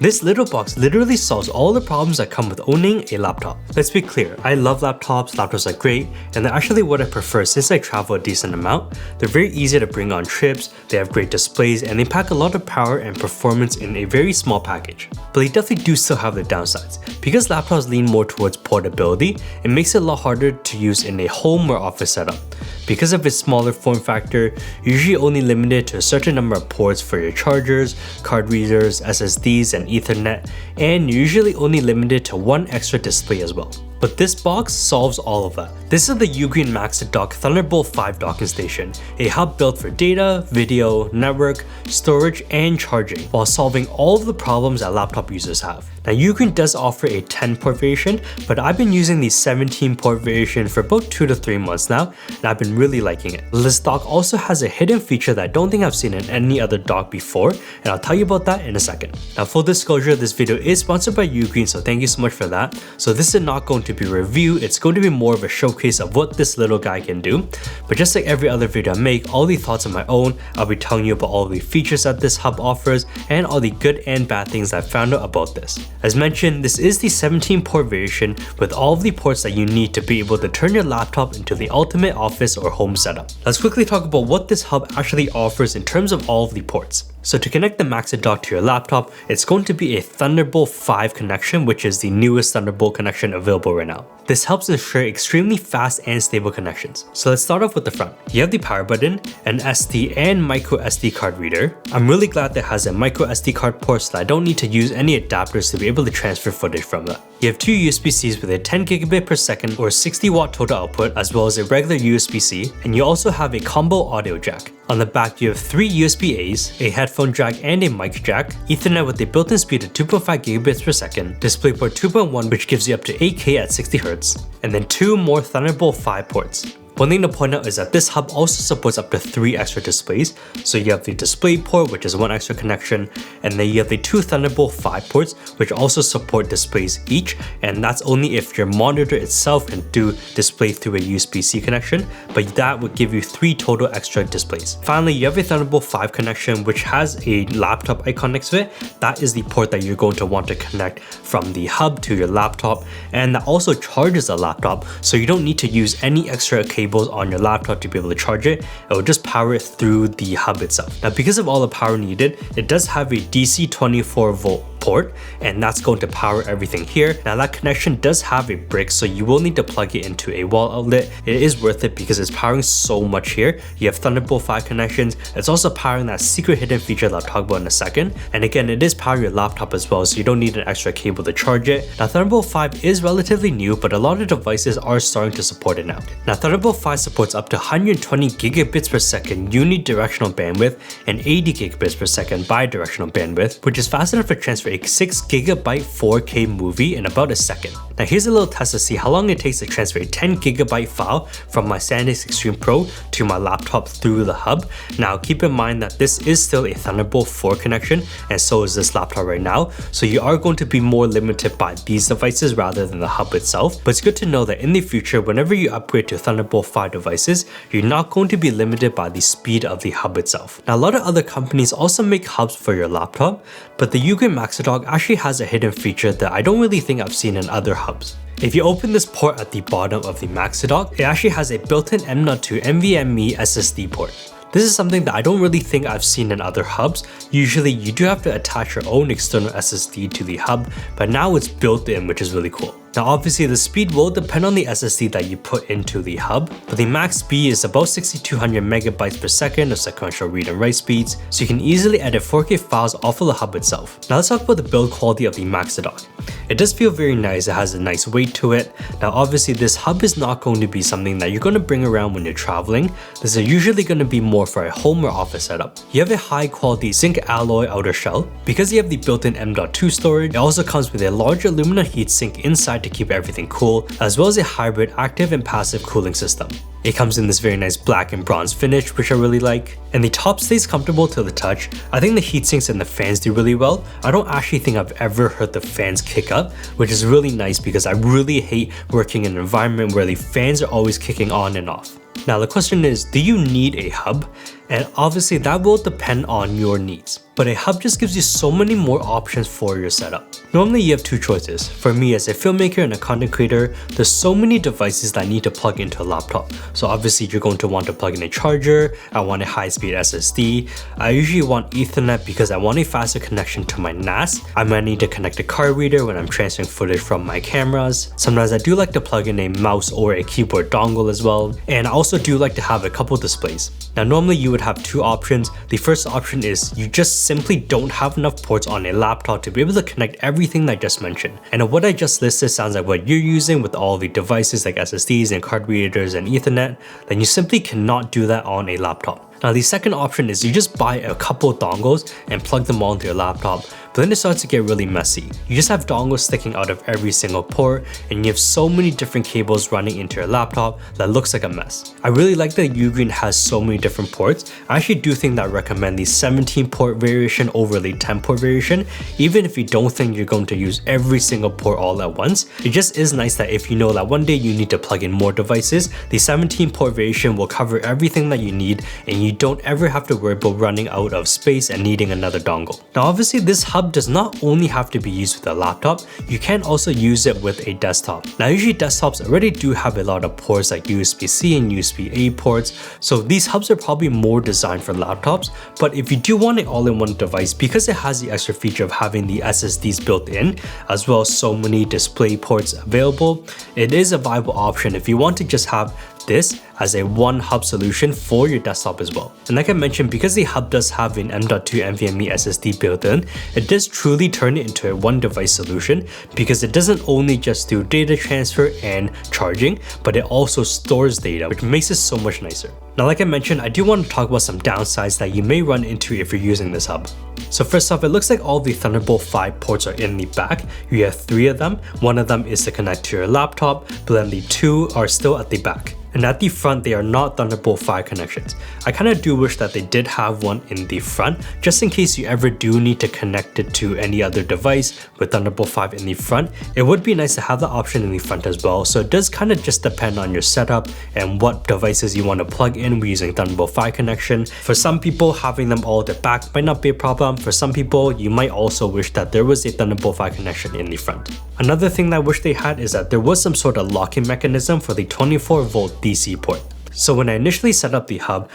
This little box literally solves all the problems that come with owning a laptop. Let's be clear, I love laptops, laptops are great, and they're actually what I prefer since I travel a decent amount. They're very easy to bring on trips, they have great displays, and they pack a lot of power and performance in a very small package. But they definitely do still have their downsides. Because laptops lean more towards portability, it makes it a lot harder to use in a home or office setup. Because of its smaller form factor, you're usually only limited to a certain number of ports for your chargers, card readers, SSDs, and Ethernet, and you're usually only limited to one extra display as well. But this box solves all of that. This is the UGREEN Maxidock Thunderbolt 5 docking station, a hub built for data, video, network, storage, and charging, while solving all of the problems that laptop users have. Now UGREEN does offer a 10-port variation, but I've been using the 17-port variation for about 2 to 3 months now, and I've been really liking it. This dock also has a hidden feature that I don't think I've seen in any other dock before, and I'll tell you about that in a second. Now full disclosure, this video is sponsored by UGREEN, so thank you so much for that. So this is not going to be a review, it's going to be more of a showcase of what this little guy can do. But just like every other video I make, all the thoughts on my own, I'll be telling you about all the features that this hub offers and all the good and bad things I found out about this. As mentioned, this is the 17-port variation with all of the ports that you need to be able to turn your laptop into the ultimate office or home setup. Let's quickly talk about what this hub actually offers in terms of all of the ports. So to connect the Maxidock to your laptop, it's going to be a Thunderbolt 5 connection, which is the newest Thunderbolt connection available right now. This helps ensure extremely fast and stable connections. So let's start off with the front. You have the power button, an SD and micro SD card reader. I'm really glad that it has a micro SD card port so that I don't need to use any adapters to be able to transfer footage from that. You have two USB-Cs with a 10 gigabit per second or 60 watt total output, as well as a regular USB-C, and you also have a combo audio jack. On the back, you have three USB-As, a headphone jack and a mic jack, Ethernet with a built-in speed of 2.5 gigabits per second, DisplayPort 2.1 which gives you up to 8K at 60 Hz, and then two more Thunderbolt 5 ports. One thing to point out is that this hub also supports up to 3 extra displays. So you have the display port, which is 1 extra connection, and then you have the 2 Thunderbolt 5 ports, which also support displays each, and that's only if your monitor itself can do display through a USB-C connection, but that would give you 3 total extra displays. Finally, you have a Thunderbolt 5 connection, which has a laptop icon next to it. That is the port that you're going to want to connect from the hub to your laptop, and that also charges a laptop, so you don't need to use any extra cable on your laptop to be able to charge it. It will just power it through the hub itself. Now because of all the power needed, it does have a DC 24 volt port, and that's going to power everything here. Now that connection does have a brick, so you will need to plug it into a wall outlet. It is worth it because it's powering so much here. You have Thunderbolt 5 connections. It's also powering that secret hidden feature that I'll talk about in a second. And again, it is powering your laptop as well, so you don't need an extra cable to charge it. Now Thunderbolt 5 is relatively new, but a lot of devices are starting to support it now. Now Thunderbolt 5 supports up to 120 gigabits per second unidirectional bandwidth and 80 gigabits per second bidirectional bandwidth, which is fast enough to transfer a 6 gigabyte 4K movie in about a second. Now here's a little test to see how long it takes to transfer a 10 gigabyte file from my SanDisk Extreme Pro to my laptop through the hub. Now keep in mind that this is still a Thunderbolt 4 connection, and so is this laptop right now, so you are going to be more limited by these devices rather than the hub itself. But it's good to know that in the future, whenever you upgrade to Thunderbolt 5 devices, you're not going to be limited by the speed of the hub itself. Now a lot of other companies also make hubs for your laptop, but the UGREEN Maxidock actually has a hidden feature that I don't really think I've seen in other hubs. If you open this port at the bottom of the Maxidock, it actually has a built-in M.2 NVMe SSD port. This is something that I don't really think I've seen in other hubs. Usually you do have to attach your own external SSD to the hub, but now it's built in, which is really cool. Now obviously the speed will depend on the SSD that you put into the hub, but the max speed is about 6200 megabytes per second of sequential read and write speeds, so you can easily edit 4K files off of the hub itself. Now let's talk about the build quality of the Maxidock. It does feel very nice, it has a nice weight to it. Now obviously this hub is not going to be something that you're going to bring around when you're traveling. This is usually going to be more for a home or office setup. You have a high quality zinc alloy outer shell. Because you have the built-in M.2 storage, it also comes with a large aluminum heatsink inside to keep everything cool, as well as a hybrid active and passive cooling system. It comes in this very nice black and bronze finish, which I really like. And the top stays comfortable to the touch. I think the heatsinks and the fans do really well. I don't actually think I've ever heard the fans kick up, which is really nice because I really hate working in an environment where the fans are always kicking on and off. Now the question is, do you need a hub? And obviously that will depend on your needs. But a hub just gives you so many more options for your setup. Normally you have two choices. For me as a filmmaker and a content creator, there's so many devices that I need to plug into a laptop. So obviously you're going to want to plug in a charger, I want a high-speed SSD, I usually want Ethernet because I want a faster connection to my NAS. I might need to connect a card reader when I'm transferring footage from my cameras. Sometimes I do like to plug in a mouse or a keyboard dongle as well. And I also do like to have a couple displays. Now normally you would have two options. The first option is you just simply don't have enough ports on a laptop to be able to connect everything that I just mentioned. And what I just listed sounds like what you're using with all the devices like SSDs and card readers and Ethernet, then you simply cannot do that on a laptop. Now the second option is you just buy a couple dongles and plug them all into your laptop, but then it starts to get really messy. You just have dongles sticking out of every single port and you have so many different cables running into your laptop that looks like a mess. I really like that UGREEN has so many different ports. I actually do think that I recommend the 17 port variation over the 10 port variation, even if you don't think you're going to use every single port all at once. It just is nice that if you know that one day you need to plug in more devices, the 17 port variation will cover everything that you need and you don't ever have to worry about running out of space and needing another dongle. Now obviously this hub does not only have to be used with a laptop, you can also use it with a desktop. Now usually desktops already do have a lot of ports like USB-C and USB-A ports, so these hubs are probably more designed for laptops, but if you do want an all-in-one device, because it has the extra feature of having the SSDs built in, as well as so many display ports available, it is a viable option if you want to just have this as a one hub solution for your desktop as well. And like I mentioned, because the hub does have an M.2 NVMe SSD built in, it does truly turn it into a one device solution because it doesn't only just do data transfer and charging, but it also stores data, which makes it so much nicer. Now like I mentioned, I do want to talk about some downsides that you may run into if you're using this hub. So first off, it looks like all the Thunderbolt 5 ports are in the back. You have 3 of them. One of them is to connect to your laptop, but then the 2 are still at the back. And at the front, they are not Thunderbolt 5 connections. I kind of do wish that they did have one in the front, just in case you ever do need to connect it to any other device with Thunderbolt 5 in the front. It would be nice to have the option in the front as well, so it does kind of just depend on your setup and what devices you want to plug in using Thunderbolt 5 connection. For some people, having them all at the back might not be a problem. For some people, you might also wish that there was a Thunderbolt 5 connection in the front. Another thing that I wish they had is that there was some sort of locking mechanism for the 24-volt DC port. So when I initially set up the hub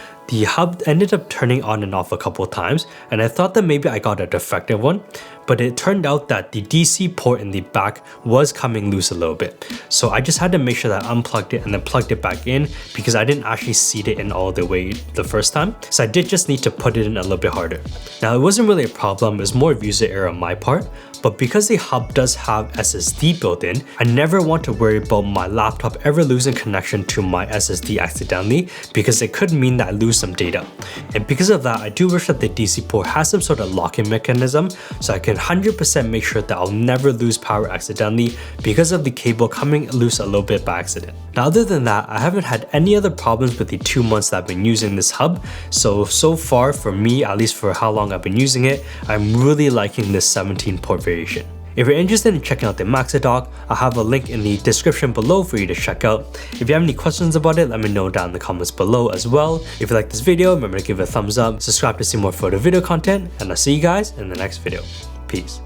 ended up turning on and off a couple times, and I thought that maybe I got a defective one, but it turned out that the DC port in the back was coming loose a little bit. So I just had to make sure that I unplugged it and then plugged it back in because I didn't actually seat it in all the way the first time. So I did just need to put it in a little bit harder. Now it wasn't really a problem, it was more of user error on my part, but because the hub does have SSD built in, I never want to worry about my laptop ever losing connection to my SSD accidentally because it could mean that I lose some data. And because of that, I do wish that the DC port has some sort of locking mechanism so I can 100% make sure that I'll never lose power accidentally because of the cable coming loose a little bit by accident. Now other than that, I haven't had any other problems with the 2 months that I've been using this hub. So far for me, at least for how long I've been using it, I'm really liking this 17 port variation. If you're interested in checking out the Maxidock, I'll have a link in the description below for you to check out. If you have any questions about it, let me know down in the comments below as well. If you like this video, remember to give it a thumbs up, subscribe to see more photo video content, and I'll see you guys in the next video. Peace.